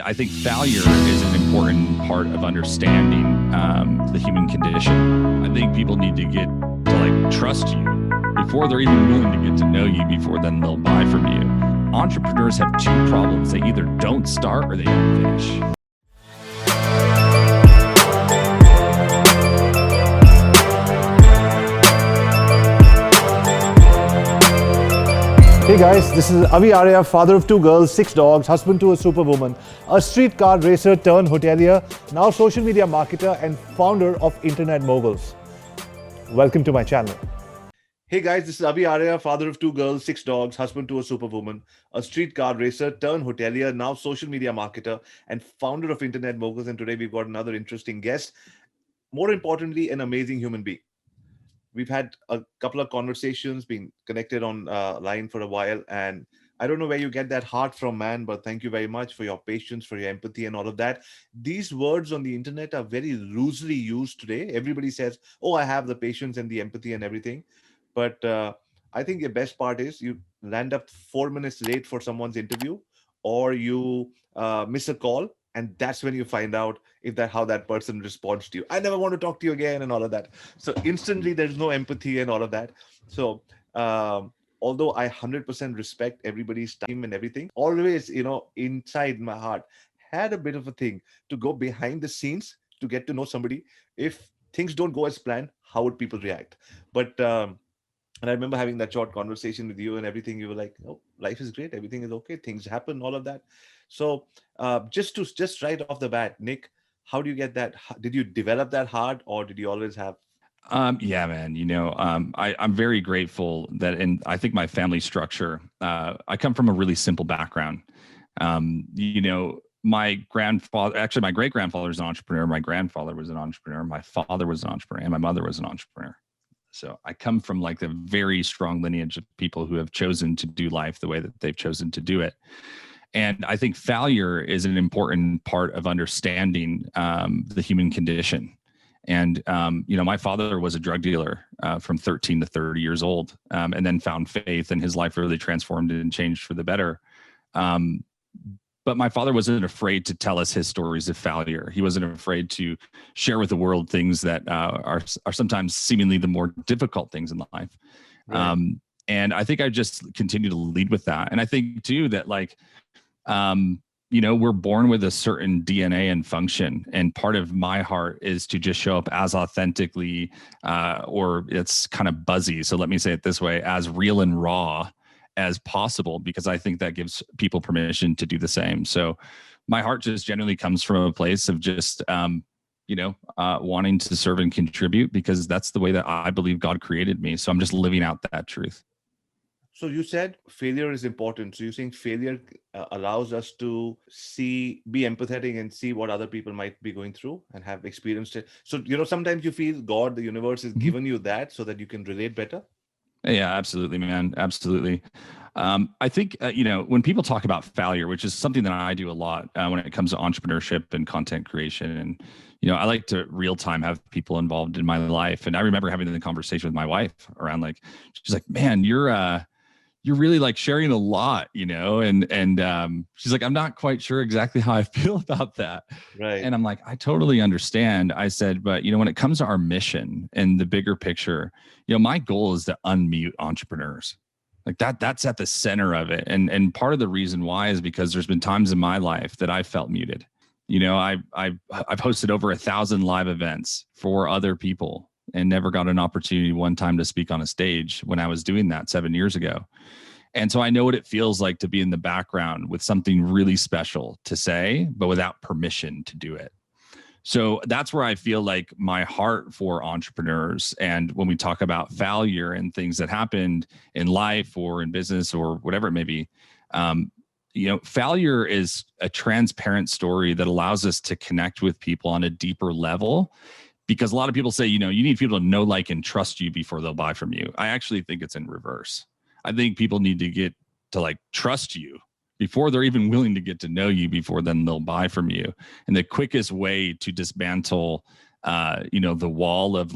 I think failure is an important part of understanding the human condition. I think people need to get to trust you before they're even willing to get to know you, before then they'll buy from you. Entrepreneurs have two problems. They either don't start or they don't finish. Hey guys, this is Arya, father of 2 girls, 6 dogs, husband to a superwoman, a street car racer turned hotelier, now social media marketer and founder of Internet Moguls. Welcome to my channel. Hey guys, this is Arya, father of 2 girls, 6 dogs, husband to a superwoman, a street car racer turned hotelier, now social media marketer and founder of Internet Moguls. And today we've got another interesting guest. More importantly, an amazing human being. We've had a couple of conversations, been connected on line for a while, and I don't know where you get that heart from, man, but thank you very much for your patience, for your empathy and all of that. These words on the internet are very loosely used today. Everybody says, oh, I have the patience and the empathy and everything. But I think the best part is you land up 4 minutes late for someone's interview, or you miss a call, and that's when you find out how that person responds to you. I never want to talk to you again and all of that. So instantly there's no empathy and all of that. So although I 100% respect everybody's time and everything, always, inside my heart had a bit of a thing to go behind the scenes to get to know somebody. If things don't go as planned, how would people react? But and I remember having that short conversation with you and everything. You were like, "Oh, life is great. Everything is okay. Things happen, all of that." So just right off the bat, Nick, how do you get that? Did you develop that heart, or did you always have? Yeah, man. I'm very grateful that, I think my family structure, I come from a really simple background. My great-grandfather is an entrepreneur. My grandfather was an entrepreneur. My father was an entrepreneur, and my mother was an entrepreneur. So I come from the very strong lineage of people who have chosen to do life the way that they've chosen to do it. And I think failure is an important part of understanding the human condition. And, my father was a drug dealer from 13 to 30 years old, and then found faith, and his life really transformed and changed for the better. But my father wasn't afraid to tell us his stories of failure. He wasn't afraid to share with the world things that are sometimes seemingly the more difficult things in life. Right. And I think I just continue to lead with that. And I think too that we're born with a certain DNA and function. And part of my heart is to just show up as authentically, or it's kind of buzzy, so let me say it this way, as real and raw as possible, because I think that gives people permission to do the same. So my heart just generally comes from a place of just, wanting to serve and contribute, because that's the way that I believe God created me. So I'm just living out that truth. So you said failure is important. So you're saying failure allows us to be empathetic and see what other people might be going through and have experienced it. So, sometimes you feel God, the universe has given you that so that you can relate better. Yeah, absolutely, man. Absolutely. I think, when people talk about failure, which is something that I do a lot when it comes to entrepreneurship and content creation. And, I like to real time have people involved in my life. And I remember having the conversation with my wife around she's like, man, you're really sharing a lot, and she's like, I'm not quite sure exactly how I feel about that. Right. And I'm like, I totally understand. I said, but when it comes to our mission and the bigger picture, my goal is to unmute entrepreneurs. That's at the center of it. And part of the reason why is because there's been times in my life that I felt muted. I've hosted over 1,000 live events for other people and never got an opportunity one time to speak on a stage when I was doing that 7 years ago. And so I know what it feels like to be in the background with something really special to say, but without permission to do it. So that's where I feel like my heart for entrepreneurs. And when we talk about failure and things that happened in life or in business or whatever it may be, failure is a transparent story that allows us to connect with people on a deeper level. Because a lot of people say, you need people to know, like, and trust you before they'll buy from you. I actually think it's in reverse. I think people need to get to trust you before they're even willing to get to know you, before then they'll buy from you. And the quickest way to dismantle, the wall of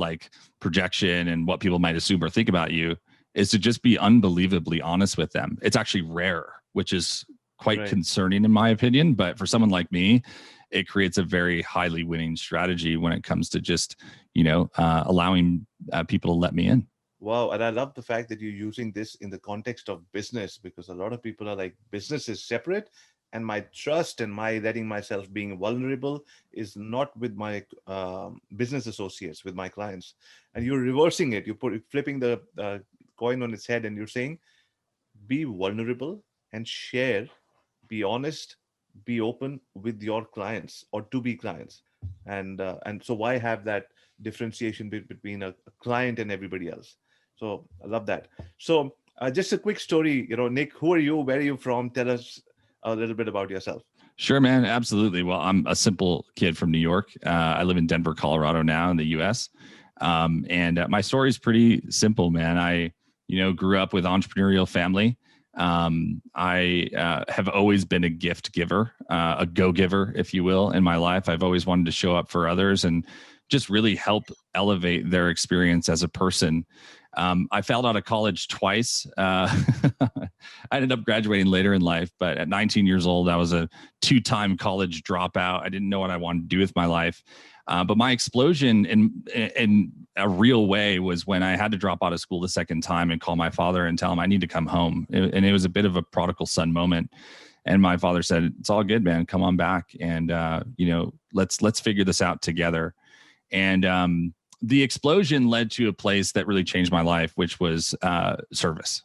projection and what people might assume or think about you is to just be unbelievably honest with them. It's actually rare, which is quite concerning in my opinion. But for someone like me, it creates a very highly winning strategy when it comes to just, allowing people to let me in. Wow. And I love the fact that you're using this in the context of business, because a lot of people are like, business is separate. And my trust and my letting myself being vulnerable is not with my business associates, with my clients. And you're reversing it. You're flipping the coin on its head, and you're saying, be vulnerable and share, be honest, be open with your clients or to be clients. And so why have that differentiation between a client and everybody else? So I love that. So just a quick story, Nick, who are you? Where are you from? Tell us a little bit about yourself. Sure, man. Absolutely. Well, I'm a simple kid from New York. I live in Denver, Colorado now in the US. And my story is pretty simple, man. I, grew up with entrepreneurial family. I have always been a gift giver, a go-giver, if you will, in my life. I've always wanted to show up for others and just really help elevate their experience as a person. I failed out of college twice. I ended up graduating later in life, but at 19 years old, I was a 2-time college dropout. I didn't know what I wanted to do with my life. But my explosion in a real way was when I had to drop out of school the second time and call my father and tell him I need to come home. And it was a bit of a prodigal son moment. And my father said, "It's all good, man. Come on back. And, let's figure this out together." And the explosion led to a place that really changed my life, which was service.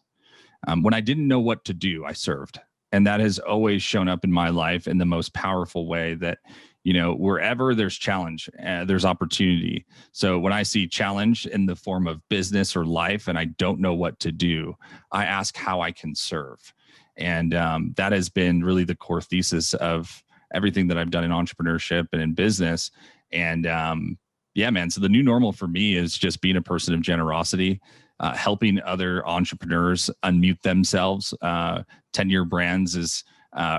When I didn't know what to do, I served. And that has always shown up in my life in the most powerful way that, wherever there's challenge, there's opportunity. So when I see challenge in the form of business or life and I don't know what to do, I ask how I can serve. And that has been really the core thesis of everything that I've done in entrepreneurship and in business. And yeah, man. So the new normal for me is just being a person of generosity, helping other entrepreneurs unmute themselves. 10-Year Brands is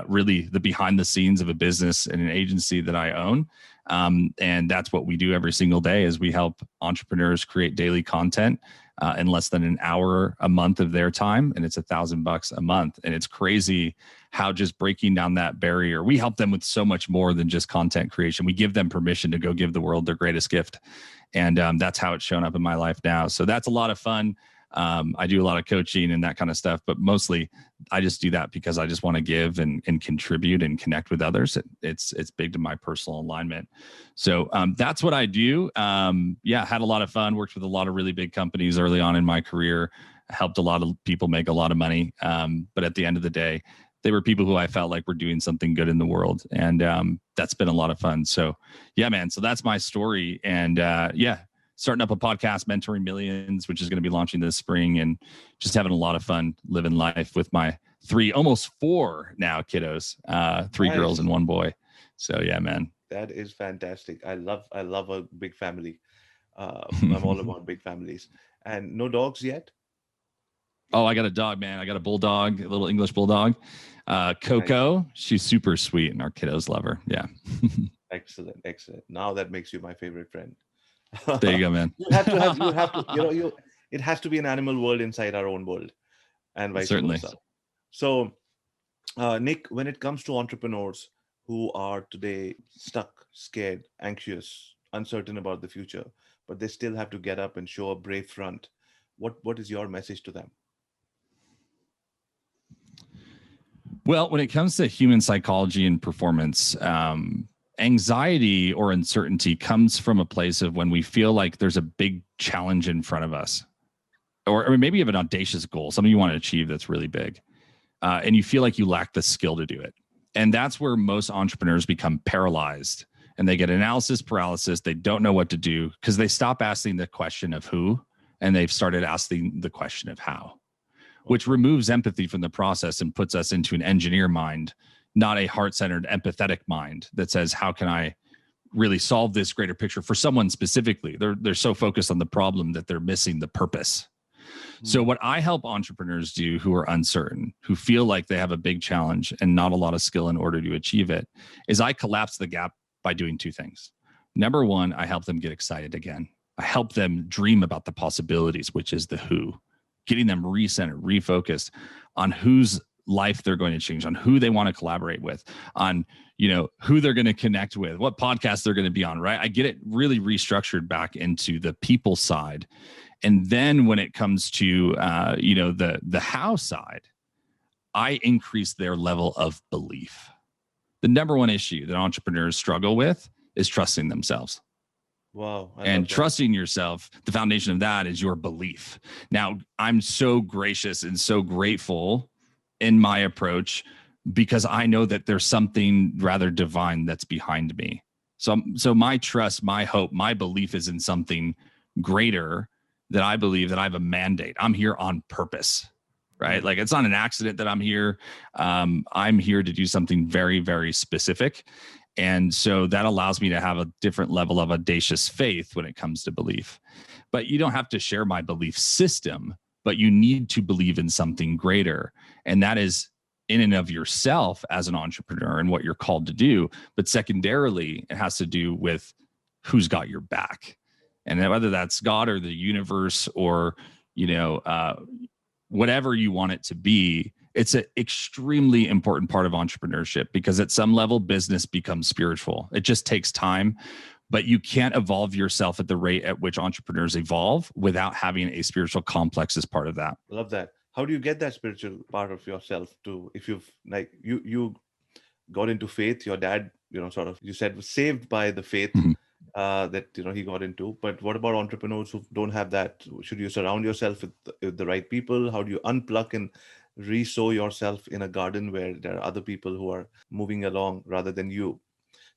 really the behind the scenes of a business and an agency that I own. And that's what we do every single day is we help entrepreneurs create daily content in less than an hour a month of their time. And it's $1,000 a month. And it's crazy how just breaking down that barrier, we help them with so much more than just content creation. We give them permission to go give the world their greatest gift. And that's how it's shown up in my life now. So that's a lot of fun. I do a lot of coaching and that kind of stuff, but mostly I just do that because I just want to give and contribute and connect with others. It's big to my personal alignment. So that's what I do. Yeah, had a lot of fun, worked with a lot of really big companies early on in my career, helped a lot of people make a lot of money. But at the end of the day, they were people who I felt like were doing something good in the world. And that's been a lot of fun. So yeah, man. So that's my story. And yeah, starting up a podcast, Mentoring Millions, which is going to be launching this spring, and just having a lot of fun living life with my 3, almost 4 now kiddos, 3 Nice. girls and 1 boy. So yeah, man. That is fantastic. I love a big family. I'm all about big families. And no dogs yet? Oh, I got a dog, man. I got a bulldog, a little English bulldog. Coco, nice. She's super sweet, and our kiddos love her. Yeah. Excellent. Now that makes you my favorite friend. There you go, man. you have to, it has to be an animal world inside our own world, and vice versa. So, Nick, when it comes to entrepreneurs who are today stuck, scared, anxious, uncertain about the future, but they still have to get up and show a brave front, what is your message to them? Well, when it comes to human psychology and performance, anxiety or uncertainty comes from a place of when we feel like there's a big challenge in front of us, or maybe you have an audacious goal, something you want to achieve that's really big, and you feel like you lack the skill to do it. And that's where most entrepreneurs become paralyzed and they get analysis paralysis. They don't know what to do because they stop asking the question of who, and they've started asking the question of how, which removes empathy from the process and puts us into an engineer mind, not a heart-centered, empathetic mind that says, how can I really solve this greater picture for someone specifically? They're so focused on the problem that they're missing the purpose. So what I help entrepreneurs do who are uncertain, who feel like they have a big challenge and not a lot of skill in order to achieve it, is I collapse the gap by doing 2 things. Number 1, I help them get excited again. I help them dream about the possibilities, which is the who, getting them recentered, refocused on who's life they're going to change, on who they want to collaborate with, on, who they're going to connect with, what podcast they're going to be on, right? I get it really restructured back into the people side. And then when it comes to, the how side, I increase their level of belief. The number one issue that entrepreneurs struggle with is trusting themselves. Wow. And trusting yourself, the foundation of that is your belief. Now, I'm so gracious and so grateful in my approach because I know that there's something rather divine that's behind me. So my trust, my hope, my belief is in something greater, that I believe that I have a mandate. I'm here on purpose, right? Like, it's not an accident that I'm here. I'm here to do something very, very specific. And so that allows me to have a different level of audacious faith when it comes to belief. But you don't have to share my belief system, but you need to believe in something greater. And that is in and of yourself as an entrepreneur and what you're called to do. But secondarily, it has to do with who's got your back. And whether that's God or the universe or, whatever you want it to be, it's an extremely important part of entrepreneurship, because at some level, business becomes spiritual. It just takes time, but you can't evolve yourself at the rate at which entrepreneurs evolve without having a spiritual complex as part of that. Love that. How do you get that spiritual part of yourself to, if you've you got into faith, your dad, you said was saved by the faith that, he got into, but what about entrepreneurs who don't have that? Should you surround yourself with the right people? How do you unplug and re-sow yourself in a garden where there are other people who are moving along rather than you?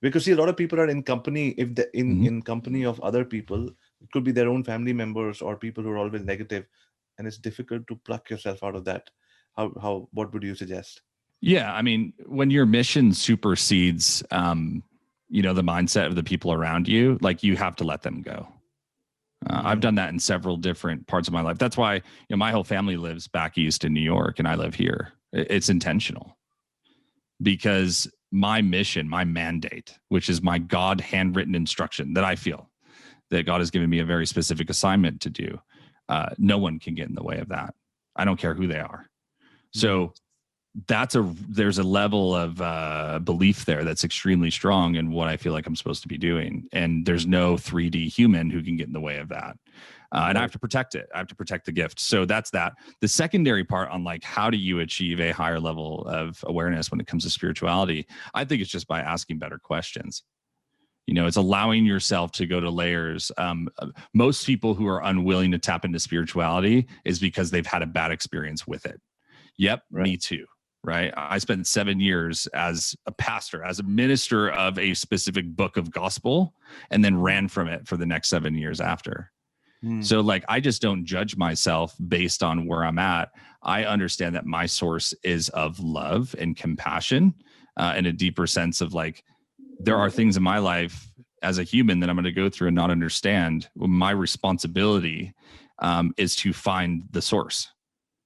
Because see, a lot of people are in company, in company of other people. It could be their own family members or people who are always negative, and it's difficult to pluck yourself out of that. What would you suggest? Yeah, I mean, when your mission supersedes the mindset of the people around you, like, you have to let them go. I've done that in several different parts of my life. That's why, my whole family lives back east in New York and I live here. It's intentional, because my mission, my mandate, which is my God handwritten instruction that I feel that God has given me a very specific assignment to do. No one can get in the way of that. I don't care who they are. So there's a level of belief there that's extremely strong in what I feel like I'm supposed to be doing. And there's no 3D human who can get in the way of that. And I have to protect it. I have to protect the gift. So that's that. The secondary part on, like, how do you achieve a higher level of awareness when it comes to spirituality? I think it's just by asking better questions. It's allowing yourself to go to layers. Most people who are unwilling to tap into spirituality is because they've had a bad experience with it. Yep, right. Me too. Right. I spent 7 years as a pastor, as a minister of a specific book of gospel, and then ran from it for the next 7 years after. So, like, I just don't judge myself based on where I'm at. I understand that my source is of love and compassion, in a deeper sense of, like, there are things in my life as a human that I'm going to go through and not understand. My responsibility is to find the source.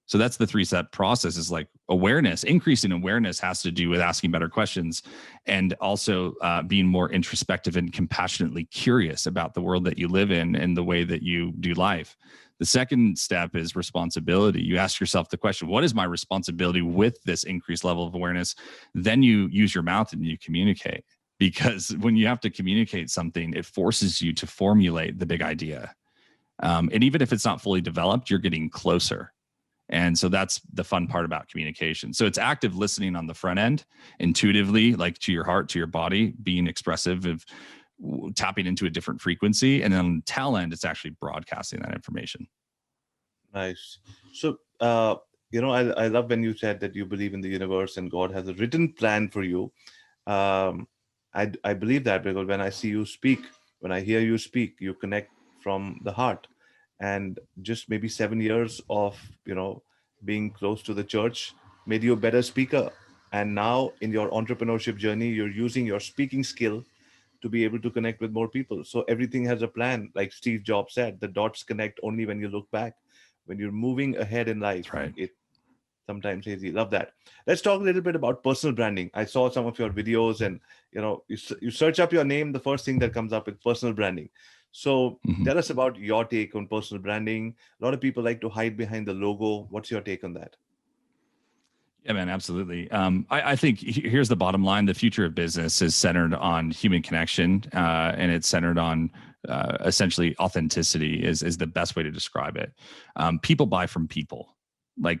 So that's the 3-step process, is like awareness. Increasing awareness has to do with asking better questions, and also being more introspective and compassionately curious about the world that you live in and the way that you do life. The second step is responsibility. You ask yourself the question, what is my responsibility with this increased level of awareness? Then you use your mouth and you communicate, because when you have to communicate something, it forces you to formulate the big idea. And even if it's not fully developed, you're getting closer. And so that's the fun part about communication. So it's active listening on the front end, intuitively, like to your heart, to your body, being expressive, of tapping into a different frequency. And then on the tail end, it's actually broadcasting that information. Nice. So, I love when you said that you believe in the universe and God has a written plan for you. I believe that, because when I see you speak, when I hear you speak, you connect from the heart. And just maybe 7 years of, being close to the church made you a better speaker. And now in your entrepreneurship journey, you're using your speaking skill to be able to connect with more people. So everything has a plan. Like Steve Jobs said, the dots connect only when you look back. When you're moving ahead in life, That's right. It sometimes easy. Love that. Let's talk a little bit about personal branding. I saw some of your videos, and you search up your name, the first thing that comes up is personal branding. So tell us about your take on personal branding. A lot of people like to hide behind the logo. What's your take on that? Yeah, man, absolutely. I think here's the bottom line. The future of business is centered on human connection, and it's centered on essentially authenticity is the best way to describe it. People buy from people. Like,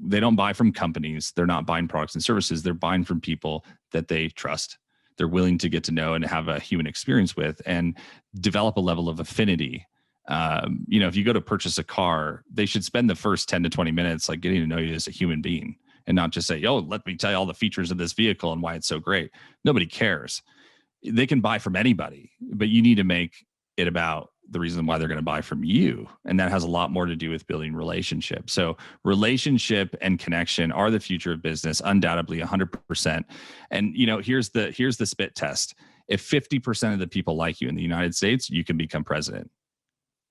they don't buy from companies. They're not buying products and services. They're buying from people that they trust. They're willing to get to know and have a human experience with and develop a level of affinity. If you go to purchase a car, they should spend the first 10 to 20 minutes like getting to know you as a human being, and not just say, "Oh, let me tell you all the features of this vehicle and why it's so great." Nobody cares. They can buy from anybody, but you need to make it about the reason why they're going to buy from you. And that has a lot more to do with building relationships. So relationship and connection are the future of business, undoubtedly 100%. And, here's the spit test. If 50% of the people like you in the United States, you can become president.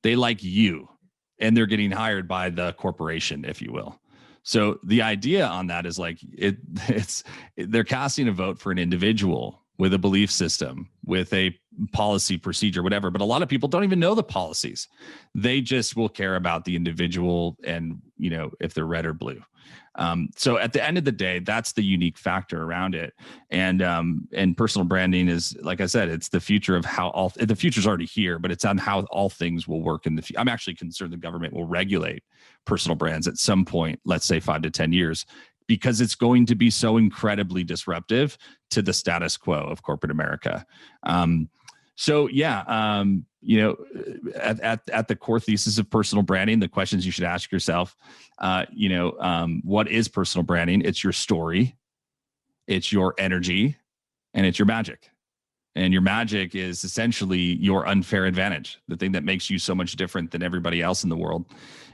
They like you, and they're getting hired by the corporation, if you will. So the idea on that is like they're casting a vote for an individual with a belief system, with a policy procedure, whatever. But a lot of people don't even know the policies. They just will care about the individual and, if they're red or blue. So at the end of the day, that's the unique factor around it. And personal branding is, like I said, it's the future of how the future's already here, but it's on how all things will work in the future. I'm actually concerned the government will regulate personal brands at some point, let's say 5 to 10 years, because it's going to be so incredibly disruptive to the status quo of corporate America. At the core thesis of personal branding, the questions you should ask yourself, what is personal branding? It's your story, it's your energy, and it's your magic. And your magic is essentially your unfair advantage, the thing that makes you so much different than everybody else in the world.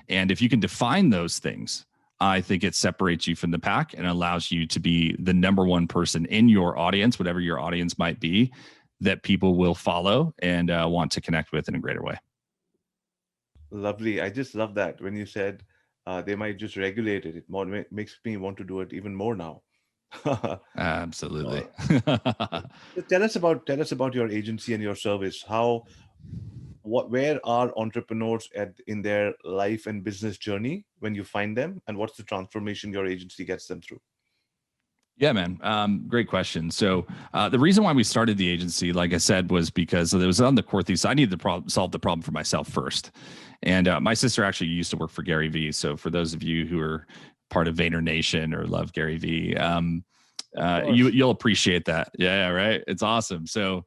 And if you can define those things, I think it separates you from the pack and allows you to be the number one person in your audience, whatever your audience might be, that people will follow and want to connect with in a greater way. Lovely. I just love that when you said they might just regulate it. It makes me want to do it even more now. Absolutely. Tell us about your agency and your service. Where are entrepreneurs in their life and business journey when you find them, and what's the transformation your agency gets them through? Yeah, man. Great question. So the reason why we started the agency, like I said, was because it was on the core thesis. I needed to solve the problem for myself first. And my sister actually used to work for Gary Vee. So for those of you who are part of Vayner Nation or love Gary Vee, you'll appreciate that. Yeah, right. It's awesome. So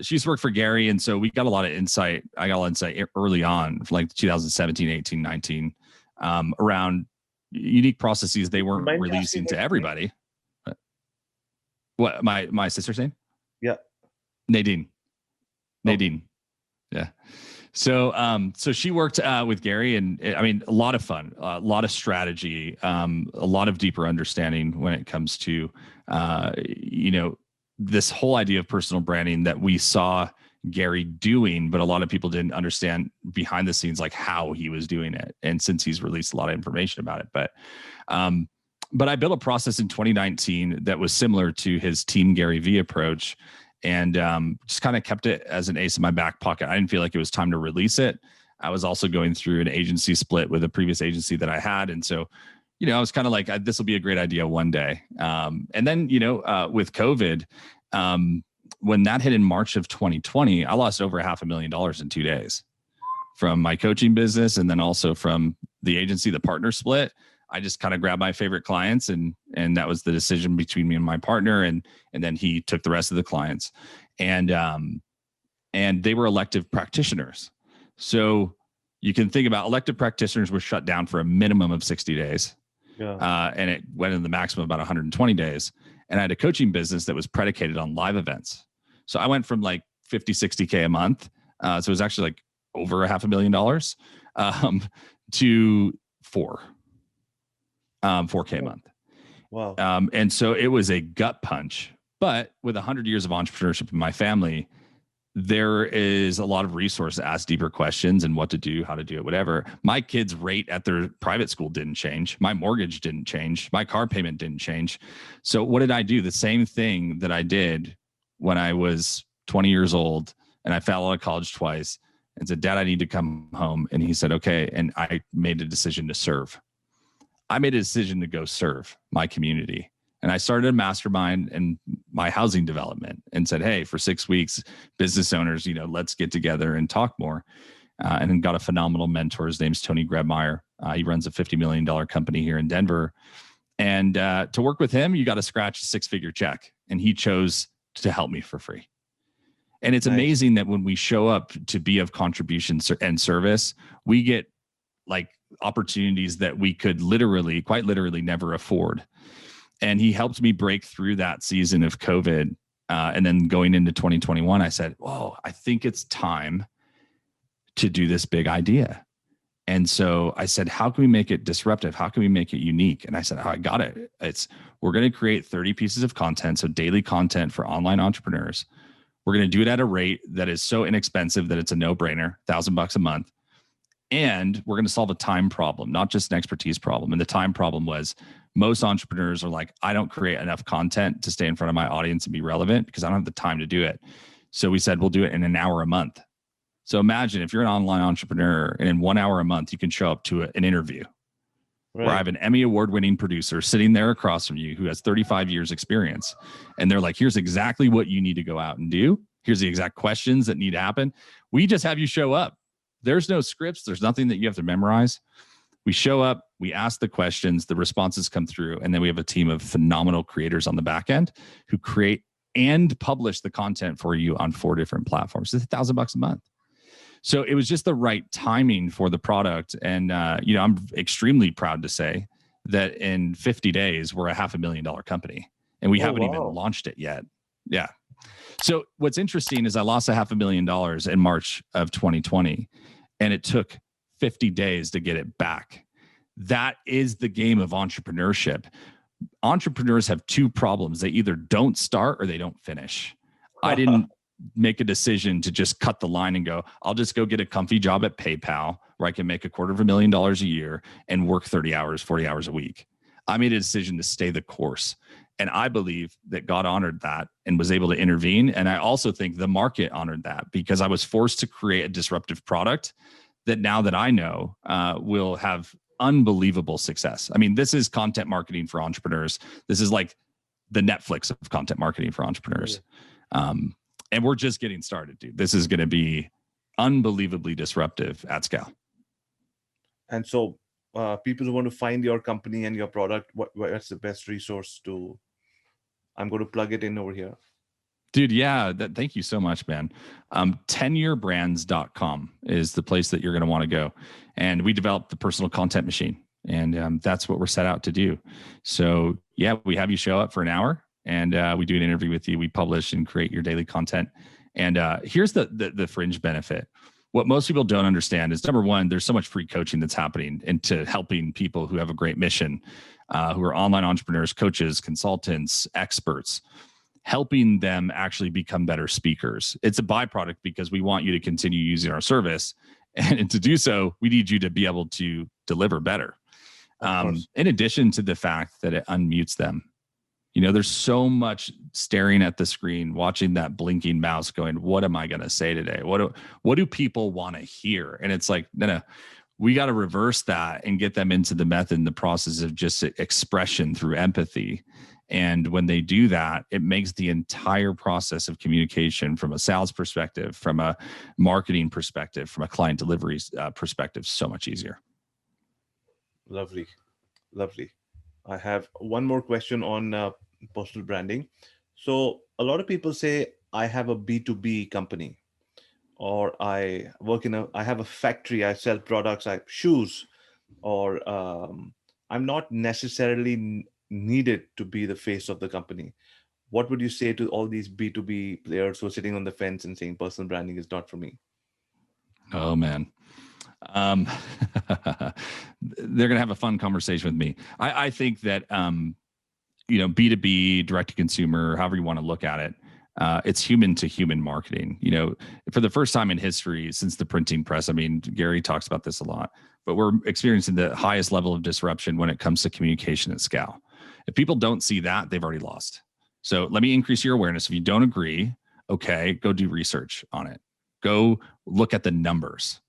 she used to work for Gary. And so we got a lot of insight. I got a lot of insight early on, like 2017, 18, 19, around unique processes they weren't releasing to everybody. What my sister's name? Yeah. Nadine. Yeah. So she worked with Gary, and I mean, a lot of fun, a lot of strategy, a lot of deeper understanding when it comes to, this whole idea of personal branding that we saw Gary doing, but a lot of people didn't understand behind the scenes, like how he was doing it. And since he's released a lot of information about it, but I built a process in 2019 that was similar to his Team Gary Vee approach, and just kind of kept it as an ace in my back pocket. I didn't feel like it was time to release it. I was also going through an agency split with a previous agency that I had. And so, I was kind of like, this will be a great idea one day. And then, with COVID, when that hit in March of 2020, I lost over $500,000 in 2 days from my coaching business. And then also from the agency, the partner split. I just kind of grabbed my favorite clients, and that was the decision between me and my partner. And then he took the rest of the clients, and they were elective practitioners. So you can think about elective practitioners were shut down for a minimum of 60 days. Yeah. And it went in the maximum about 120 days. And I had a coaching business that was predicated on live events. So I went from like 50, 60K a month. So it was actually like over $500,000 to 4K a month. Wow. And so it was a gut punch, but with 100 years of entrepreneurship in my family, there is a lot of resources to ask deeper questions and what to do, how to do it, whatever. My kids' rate at their private school didn't change. My mortgage didn't change. My car payment didn't change. So what did I do? The same thing that I did when I was 20 years old and I fell out of college twice and said, Dad, I need to come home. And he said, okay. And I made a decision to serve. I made a decision to go serve my community. And I started a mastermind in my housing development and said, hey, for 6 weeks, business owners, let's get together and talk more. And then got a phenomenal mentor. His name's Tony Grebmeyer. He runs a $50 million company here in Denver. And to work with him, you got to scratch a 6-figure check. And he chose to help me for free. And it's amazing that when we show up to be of contribution and service, we get like opportunities that we could quite literally never afford. And he helped me break through that season of COVID. And then going into 2021, I said, whoa, I think it's time to do this big idea. And so I said, how can we make it disruptive? How can we make it unique? And I said, I got it. We're going to create 30 pieces of content. So daily content for online entrepreneurs. We're going to do it at a rate that is so inexpensive that it's a no-brainer, $1,000 a month. And we're going to solve a time problem, not just an expertise problem. And the time problem was most entrepreneurs are like, I don't create enough content to stay in front of my audience and be relevant because I don't have the time to do it. So we said, we'll do it in an hour a month. So imagine if you're an online entrepreneur and in 1 hour a month, you can show up to an interview where I have an Emmy award-winning producer sitting there across from you who has 35 years experience. And they're like, here's exactly what you need to go out and do. Here's the exact questions that need to happen. We just have you show up. There's no scripts. There's nothing that you have to memorize. We show up, we ask the questions, the responses come through, and then we have a team of phenomenal creators on the back end who create and publish the content for you on 4 different platforms. It's $1,000 a month. So it was just the right timing for the product. And, I'm extremely proud to say that in 50 days, we're a $500,000 company and we haven't even launched it yet. Yeah. So what's interesting is I lost $500,000 in March of 2020 and it took 50 days to get it back. That is the game of entrepreneurship. Entrepreneurs have 2 problems. They either don't start or they don't finish. I didn't make a decision to just cut the line and go, I'll just go get a comfy job at PayPal where I can make $250,000 a year and work 30 hours, 40 hours a week. I made a decision to stay the course. And I believe that God honored that and was able to intervene. And I also think the market honored that because I was forced to create a disruptive product that now that I know will have unbelievable success. I mean, this is content marketing for entrepreneurs. This is like the Netflix of content marketing for entrepreneurs. And we're just getting started, dude. This is going to be unbelievably disruptive at scale. And so people who want to find your company and your product, what's the best resource to, I'm going to plug it in over here. Dude, yeah, thank you so much, man. Tenurebrands.com is the place that you're going to want to go. And we developed the personal content machine. And that's what we're set out to do. So yeah, we have you show up for an hour and we do an interview with you. We publish and create your daily content. And here's the fringe benefit. What most people don't understand is, number one, there's so much free coaching that's happening into helping people who have a great mission, who are online entrepreneurs, coaches, consultants, experts, helping them actually become better speakers. It's a byproduct because we want you to continue using our service. And to do so, we need you to be able to deliver better. In addition to the fact that it unmutes them. You know, there's so much staring at the screen, watching that blinking mouse going, what am I going to say today? What do people want to hear? And it's like, no, we got to reverse that and get them into the method and the process of just expression through empathy. And when they do that, it makes the entire process of communication from a sales perspective, from a marketing perspective, from a client delivery perspective, so much easier. Lovely. Lovely. I have one more question on personal branding. So a lot of people say, I have a B2B company, or I have a factory, I sell products, shoes, or I'm not necessarily needed to be the face of the company. What would you say to all these B2B players who are sitting on the fence and saying personal branding is not for me? Oh, man. They're going to have a fun conversation with me. I think that, B2B, direct to consumer, however you want to look at it, it's human to human marketing. You know, for the first time in history since the printing press, I mean, Gary talks about this a lot, but we're experiencing the highest level of disruption when it comes to communication at scale. If people don't see that, they've already lost. So let me increase your awareness. If you don't agree, okay, go do research on it. Go look at the numbers.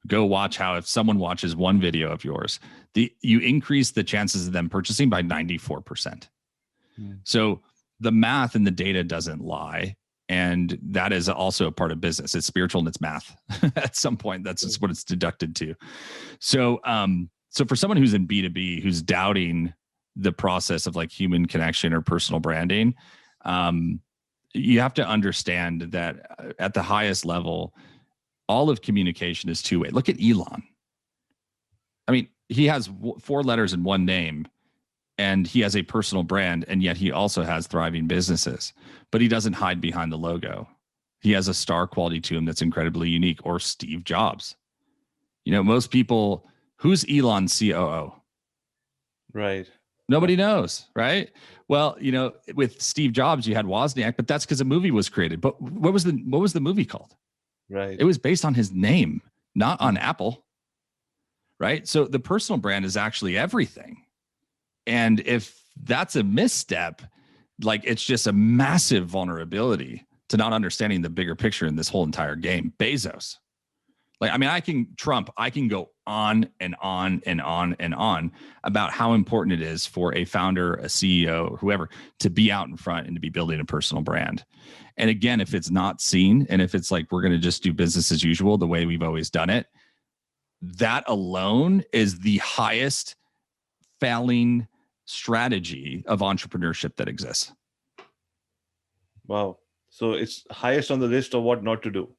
Go watch how if someone watches one video of yours, you increase the chances of them purchasing by 94%. So the math and the data doesn't lie. And that is also a part of business. It's spiritual and it's math. At some point, that's just what it's deducted to. So, so for someone who's in B2B, who's doubting the process of like human connection or personal branding, you have to understand that at the highest level, all of communication is two-way. Look at Elon. I mean, he has 4 letters in one name, and he has a personal brand, and yet he also has thriving businesses, but he doesn't hide behind the logo. He has a star quality to him that's incredibly unique. Or Steve Jobs. You know, most people, who's Elon's COO? Right. Nobody knows, right? Well, you know, with Steve Jobs, you had Wozniak, but that's because a movie was created. But what was the movie called? Right. It was based on his name, not on Apple. Right. So the personal brand is actually everything. And if that's a misstep, like it's just a massive vulnerability to not understanding the bigger picture in this whole entire game. Bezos. Like, I mean, I can go on and on and on and on about how important it is for a founder, a CEO, whoever, to be out in front and to be building a personal brand. And again, if it's not seen, and if it's like, we're going to just do business as usual, the way we've always done it, that alone is the highest failing strategy of entrepreneurship that exists. Wow. So it's highest on the list of what not to do.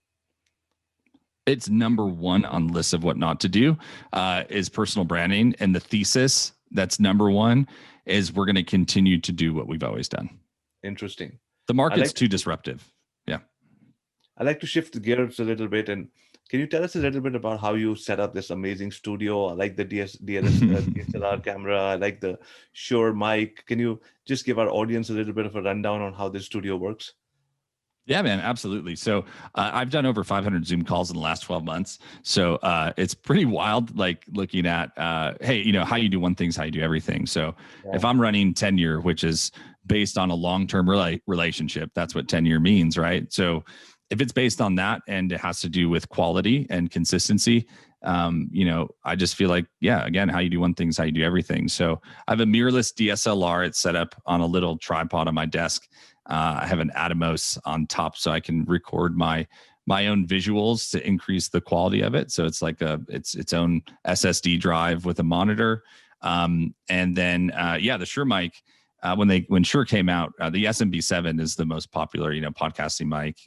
It's number one on the list of what not to do is personal branding. And the thesis that's number one is we're going to continue to do what we've always done. Interesting. The market's too disruptive. Yeah. I'd like to shift the gears a little bit. And can you tell us a little bit about how you set up this amazing studio? I like the DSLR camera. I like the Shure mic. Can you just give our audience a little bit of a rundown on how this studio works? Yeah, man, absolutely. So I've done over 500 Zoom calls in the last 12 months. So it's pretty wild, like looking at, hey, you know, how you do one thing is how you do everything. So if I'm running tenure, which is based on a long-term relationship, that's what tenure means, right? So if it's based on that and it has to do with quality and consistency, you know, I just feel like, yeah, again, how you do one thing is how you do everything. So I have a mirrorless DSLR. It's set up on a little tripod on my desk. I have an Atomos on top so I can record my own visuals to increase the quality of it. So it's like its own SSD drive with a monitor. And then, the Shure mic, when Shure came out, the SMB7 is the most popular, you know, podcasting mic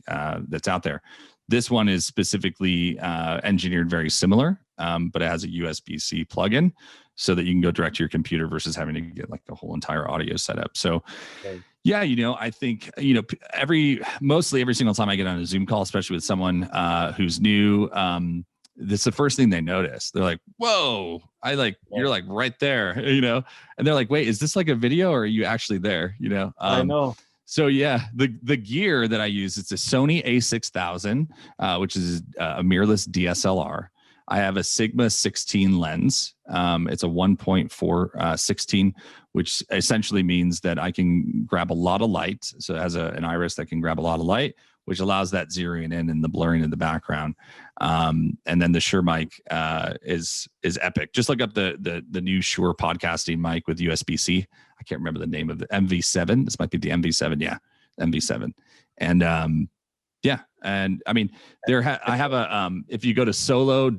that's out there. This one is specifically engineered very similar, but it has a USB-C plugin so that you can go direct to your computer versus having to get like the whole entire audio setup. So, yeah, you know, I think, you know, mostly every single time I get on a Zoom call, especially with someone who's new, this is the first thing they notice. They're like, whoa, you're like right there, you know? And they're like, wait, is this like a video or are you actually there? You know? I know. So yeah, the gear that I use, it's a Sony a6000, which is a mirrorless DSLR. I have a Sigma 16 lens. It's a 1.4 16, which essentially means that I can grab a lot of light. So it has an iris that can grab a lot of light, which allows that zeroing in and the blurring in the background. And then the Shure mic is epic. Just look up the new Shure podcasting mic with USB-C. I can't remember the name of the MV7. This might be the MV7. Yeah, MV7. And yeah, and I mean, I have a if you go to solo.to/Nick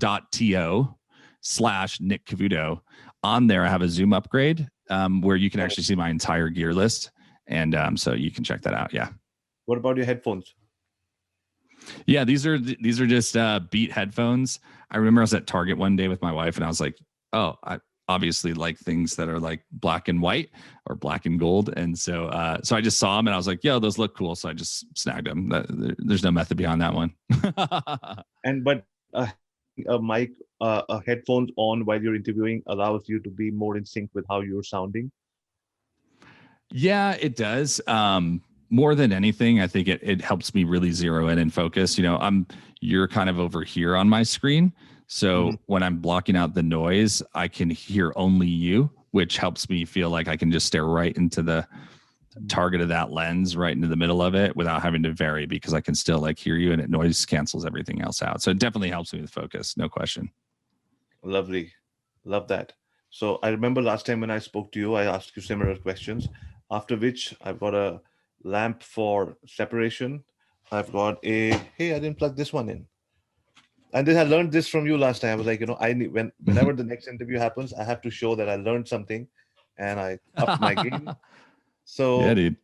Cavuoto, on there I have a Zoom upgrade where you can actually see my entire gear list, and so you can check that out. Yeah. What about your headphones? Yeah, these are just Beat headphones. I remember I was at Target one day with my wife, and I was like, oh, I obviously like things that are like black and white or black and gold, and so I just saw them and I was like, yo, those look cool, so I just snagged them. There's no method behind that one. But a mic, headphones on while you're interviewing allows you to be more in sync with how you're sounding. Yeah, it does. More than anything, I think it helps me really zero in and focus. You know, you're kind of over here on my screen. So when I'm blocking out the noise, I can hear only you, which helps me feel like I can just stare right into the targeted that lens right into the middle of it without having to vary, because I can still like hear you and it noise cancels everything else out. So it definitely helps me with focus. No question. Lovely. Love that. So I remember last time when I spoke to you, I asked you similar questions, after which I've got a lamp for separation. I've got hey, I didn't plug this one in. And then I learned this from you last time. I was like, I need, whenever the next interview happens, I have to show that I learned something and I upped my game. So yeah, dude.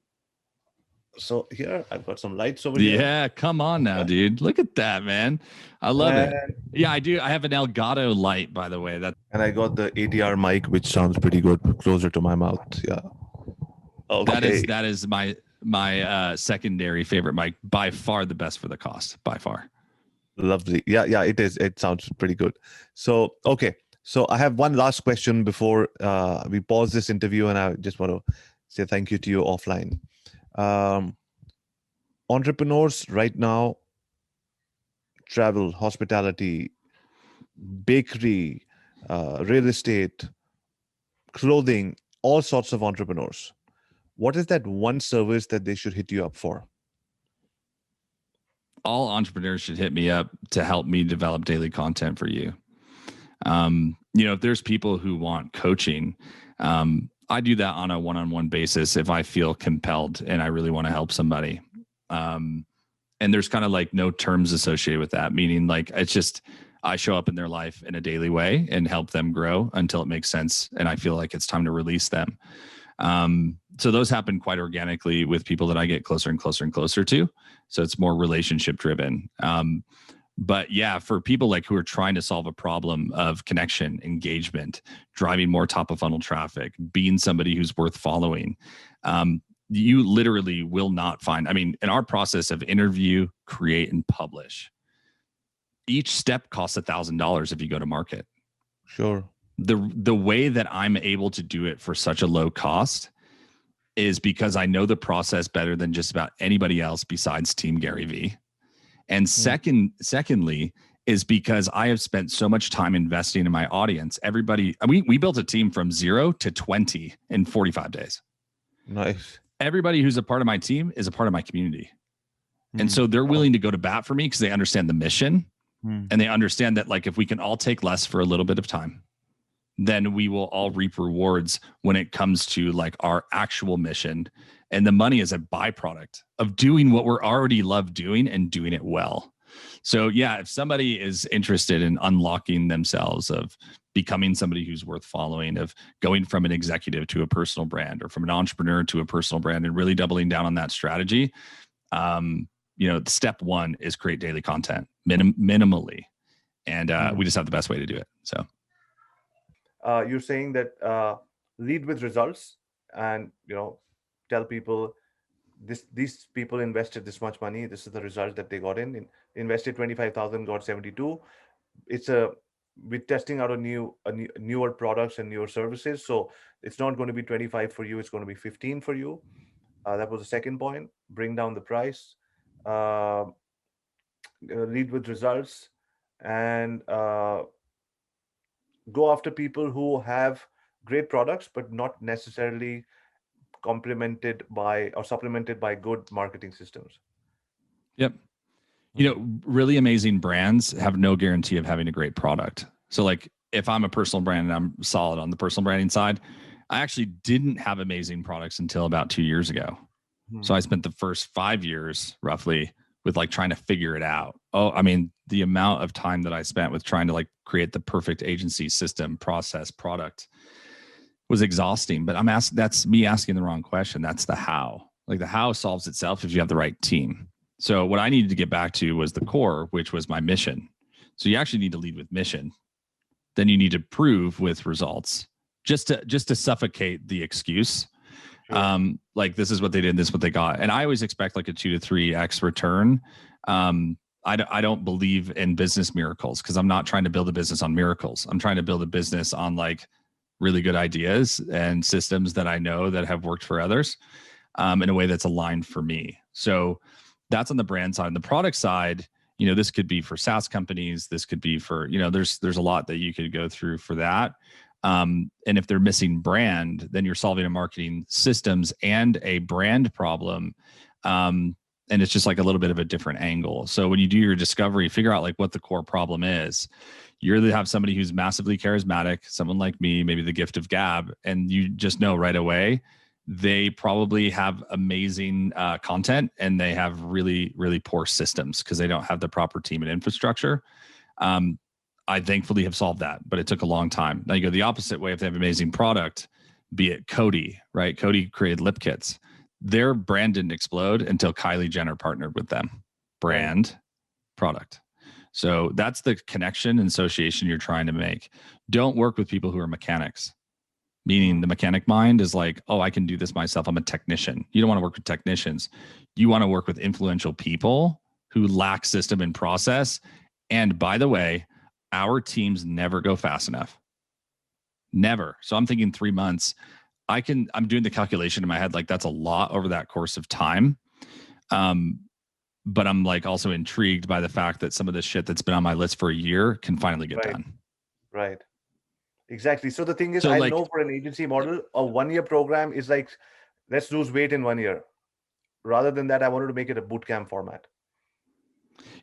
So here I've got some lights over here. Yeah, come on now, dude. Look at that, man. I love it. Yeah, I do. I have an Elgato light, by the way. And I got the ADR mic, which sounds pretty good, closer to my mouth. Yeah. Okay. That is my secondary favorite mic, by far the best for the cost, by far. Lovely. Yeah, it is. It sounds pretty good. So, okay. So I have one last question before we pause this interview, and I just want to say thank you to you offline. Entrepreneurs right now, travel, hospitality, bakery, real estate, clothing, all sorts of entrepreneurs. What is that one service that they should hit you up for? All entrepreneurs should hit me up to help me develop daily content for you. If there's people who want coaching, I do that on a one-on-one basis if I feel compelled and I really want to help somebody. And there's kind of like no terms associated with that, meaning like it's just I show up in their life in a daily way and help them grow until it makes sense and I feel like it's time to release them. So those happen quite organically with people that I get closer and closer and closer to. So it's more relationship driven. But yeah, for people like who are trying to solve a problem of connection, engagement, driving more top of funnel traffic, being somebody who's worth following, you literally will not find, in our process of interview, create, and publish, each step costs $1,000 if you go to market. Sure. The way that I'm able to do it for such a low cost is because I know the process better than just about anybody else besides Team Gary Vee. And secondly, is because I have spent so much time investing in my audience. We built a team from 0 to 20 in 45 days. Nice. Everybody who's a part of my team is a part of my community. And so they're willing to go to bat for me because they understand the mission and they understand that like, if we can all take less for a little bit of time, then we will all reap rewards when it comes to like our actual mission. And the money is a byproduct of doing what we're already love doing and doing it well. So yeah, if somebody is interested in unlocking themselves, of becoming somebody who's worth following, of going from an executive to a personal brand, or from an entrepreneur to a personal brand, and really doubling down on that strategy, step one is create daily content minimally. And we just have the best way to do it. So you're saying that lead with results and, tell people these people invested this much money. This is the result that they got in. Invested 25,000, got 72. We're testing out newer products and newer services. So it's not going to be 25 for you. It's going to be 15 for you. That was the second point. Bring down the price, lead with results, and go after people who have great products, but not necessarily complemented by or supplemented by good marketing systems. Yep. Really amazing brands have no guarantee of having a great product. So like if I'm a personal brand and I'm solid on the personal branding side, I actually didn't have amazing products until about 2 years ago. So I spent the first 5 years roughly with like trying to figure it out. The amount of time that I spent with trying to like create the perfect agency system, process, product was exhausting. But that's me asking the wrong question. That's the how. Like the how solves itself if you have the right team. So what I needed to get back to was the core, which was my mission. So you actually need to lead with mission. Then you need to prove with results, just to suffocate the excuse. Sure. Like this is what they did, this is what they got. And I always expect like a 2 to 3x return. I don't believe in business miracles because I'm not trying to build a business on miracles. I'm trying to build a business on like really good ideas and systems that I know that have worked for others in a way that's aligned for me. So that's on the brand side. On the product side, this could be for SaaS companies. This could be for, there's a lot that you could go through for that. And if they're missing brand, then you're solving a marketing systems and a brand problem. And it's just like a little bit of a different angle. So when you do your discovery, figure out like what the core problem is. You either have somebody who's massively charismatic, someone like me, maybe the gift of gab, and you just know right away they probably have amazing content and they have really, really poor systems because they don't have the proper team and infrastructure. I thankfully have solved that, but it took a long time. Now you go the opposite way. If they have amazing product, be it Cody, right? Cody created lip kits. Their brand didn't explode until Kylie Jenner partnered with them. Brand, product. So that's the connection and association you're trying to make. Don't work with people who are mechanics, meaning the mechanic mind is like, oh, I can do this myself. I'm a technician. You don't want to work with technicians. You want to work with influential people who lack system and process. And by the way, our teams never go fast enough. Never. So I'm thinking 3 months. I'm doing the calculation in my head, like that's a lot over that course of time. But I'm like also intrigued by the fact that some of this shit that's been on my list for a year can finally get done. Right. Exactly. So the thing is, So I like, know for an agency model, a 1-year program is like, let's lose weight in 1 year. Rather than that, I wanted to make it a boot camp format.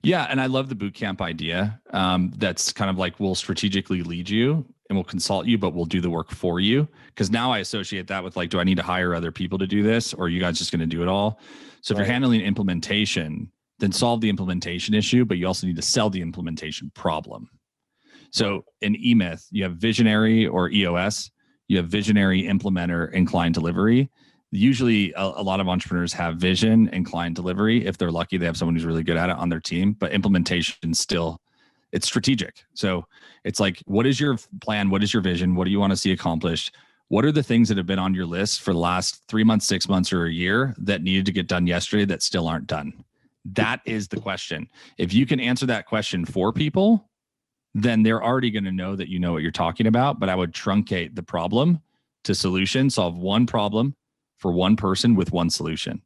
Yeah. And I love the boot camp idea. That's kind of like, we'll strategically lead you and we'll consult you, but we'll do the work for you. Because now I associate that with like, do I need to hire other people to do this? Or are you guys just going to do it all? So if you're handling implementation, then solve the implementation issue, but you also need to sell the implementation problem. So in eMyth, you have visionary or EOS, you have visionary, implementer, and client delivery. Usually a lot of entrepreneurs have vision and client delivery. If they're lucky, they have someone who's really good at it on their team, but implementation still, it's strategic. So it's like, what is your plan? What is your vision? What do you want to see accomplished? What are the things that have been on your list for the last 3 months, 6 months, or a year that needed to get done yesterday that still aren't done? That is the question. If you can answer that question for people, then they're already going to know that you know what you're talking about. But I would truncate the problem to solution, solve one problem for one person with one solution.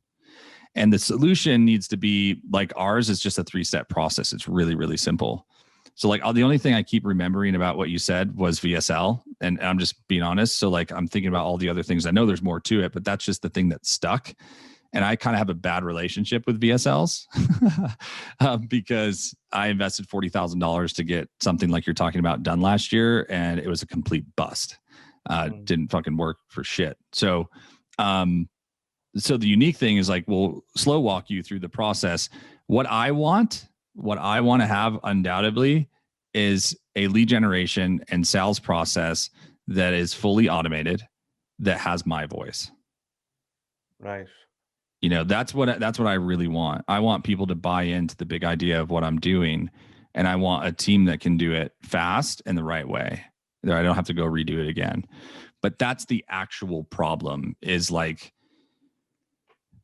And the solution needs to be like ours is just a 3-step process. It's really, really simple. So like the only thing I keep remembering about what you said was VSL. And I'm just being honest. So like I'm thinking about all the other things. I know there's more to it, but that's just the thing that stuck. And I kind of have a bad relationship with VSLs because I invested $40,000 to get something like you're talking about done last year. And it was a complete bust. Didn't fucking work for shit. So the unique thing is like, we'll slow walk you through the process. What I want to have undoubtedly is a lead generation and sales process that is fully automated, that has my voice. Right. You know, that's what I really want. I want people to buy into the big idea of what I'm doing. And I want a team that can do it fast and the right way. That I don't have to go redo it again. But that's the actual problem, is like,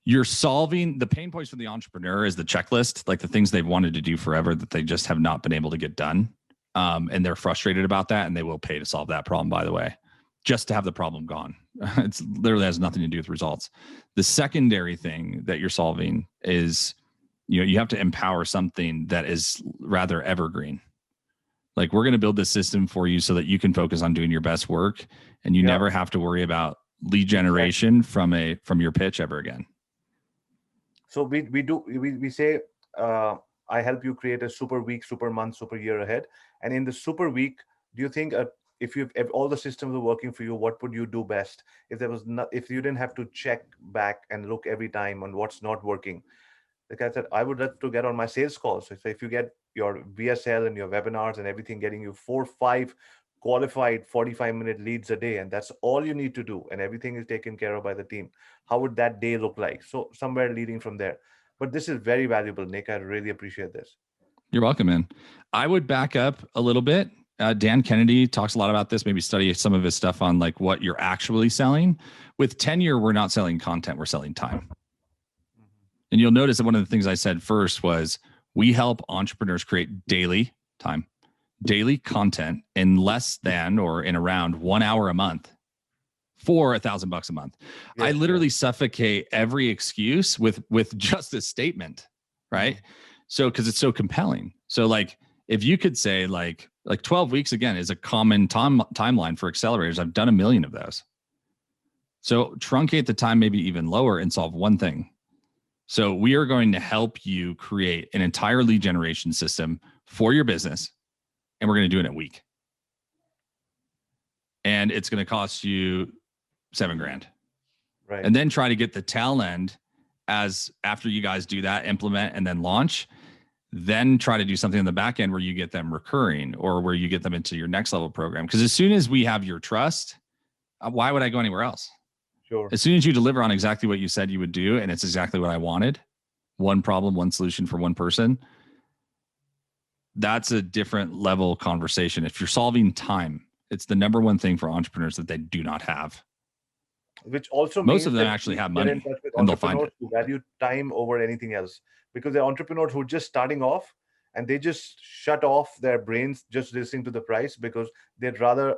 you're solving the pain points for the entrepreneur is the checklist, like the things they've wanted to do forever that they just have not been able to get done. And they're frustrated about that, and they will pay to solve that problem, by the way, just to have the problem gone. It's literally has nothing to do with results. The secondary thing that you're solving is, you know, you have to empower something that is rather evergreen. Like, we're going to build this system for you so that you can focus on doing your best work, and you never have to worry about lead generation from your pitch ever again. So we say, I help you create a super week, super month, super year ahead. And in the super week, do you think if all the systems were working for you, what would you do best? If you didn't have to check back and look every time on what's not working, like I said, I would love to get on my sales calls. So if you get your VSL and your webinars and everything, getting you 4-5 qualified 45-minute leads a day, and that's all you need to do, and everything is taken care of by the team, how would that day look like? So somewhere leading from there. But this is very valuable, Nick. I really appreciate this. You're welcome, man. I would back up a little bit. Dan Kennedy talks a lot about this. Maybe study some of his stuff on like what you're actually selling. With tenure, we're not selling content, we're selling time. And you'll notice that one of the things I said first was, we help entrepreneurs create daily content in less than or in around 1 hour a month for $1,000 a month. Yes, I literally suffocate every excuse with just a statement, right? So, because it's so compelling. So like, if you could say like 12 weeks again is a common timeline for accelerators. I've done 1 million of those. So truncate the time maybe even lower and solve one thing. So we are going to help you create an entire lead generation system for your business, and we're going to do it in a week. And it's going to cost you $7,000. Right. And then try to get the tail end as after you guys do that, implement, and then launch, then try to do something in the back end where you get them recurring or where you get them into your next level program. Because as soon as we have your trust, why would I go anywhere else? Sure. As soon as you deliver on exactly what you said you would do, and it's exactly what I wanted, one problem, one solution for one person, that's a different level conversation. If you're solving time, it's the number one thing for entrepreneurs that they do not have. Which also most of them actually have money and they'll find it. Who value time over anything else, because they're entrepreneurs who are just starting off and they just shut off their brains just listening to the price because they'd rather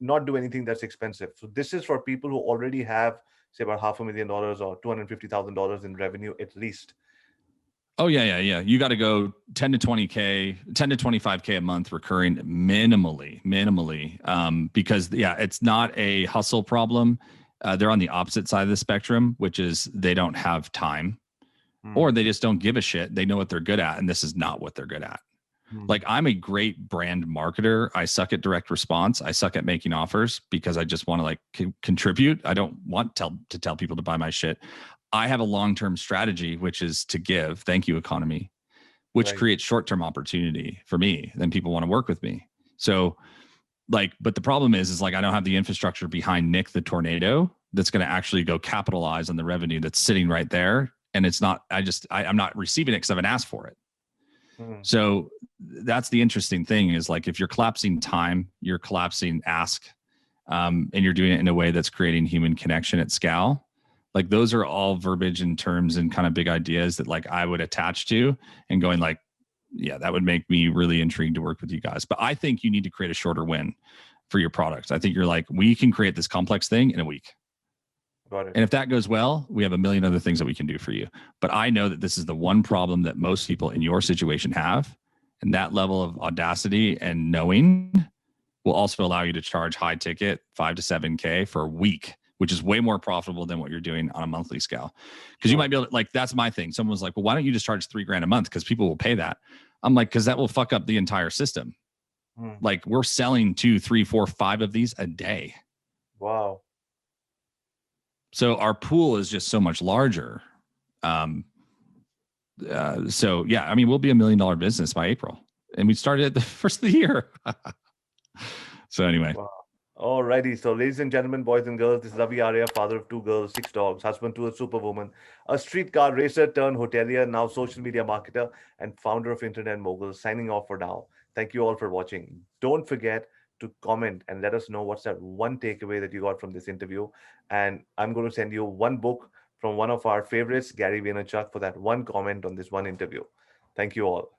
not do anything that's expensive. So this is for people who already have, say, about $500,000 or $250,000 in revenue at least. Oh yeah. You got to go 10 to 20K, 10 to 25K a month recurring minimally. Because it's not a hustle problem. They're on the opposite side of the spectrum, which is they don't have time or they just don't give a shit. They know what they're good at. And this is not what they're good at. Like, I'm a great brand marketer. I suck at direct response. I suck at making offers because I just want to like contribute. I don't want to tell people to buy my shit. I have a long-term strategy, which is to give. Thank you, economy, which creates short-term opportunity for me. Then people want to work with me. So like, but the problem is like, I don't have the infrastructure behind Nick the Tornado that's going to actually go capitalize on the revenue that's sitting right there. And it's not, I'm not receiving it because I haven't asked for it. So that's the interesting thing is like, if you're collapsing time, you're collapsing ask, and you're doing it in a way that's creating human connection at scale. Like, those are all verbiage and terms and kind of big ideas that like I would attach to and going like, yeah, that would make me really intrigued to work with you guys. But I think you need to create a shorter win for your products. I think you're like, we can create this complex thing in a week. Got it. And if that goes well, we have 1 million other things that we can do for you. But I know that this is the one problem that most people in your situation have. And that level of audacity and knowing will also allow you to charge high ticket 5 to 7K for a week, which is way more profitable than what you're doing on a monthly scale. Because you might be able to, like, that's my thing. Someone was like, well, why don't you just charge $3,000 a month? Because people will pay that. I'm like, because that will fuck up the entire system. Like, we're selling 2, 3, 4, 5 of these a day. Wow. So our pool is just so much larger. So yeah, I mean, we'll be $1 million business by April, and we started at the first of the year. So anyway. Wow. Alrighty. So ladies and gentlemen, boys and girls, this is Arya, father of 2 girls, 6 dogs, husband to a superwoman, a streetcar racer turned hotelier, now social media marketer, and founder of Internet Moguls, signing off for now. Thank you all for watching. Don't forget to comment and let us know what's that one takeaway that you got from this interview. And I'm going to send you one book from one of our favorites, Gary Vaynerchuk, for that one comment on this one interview. Thank you all.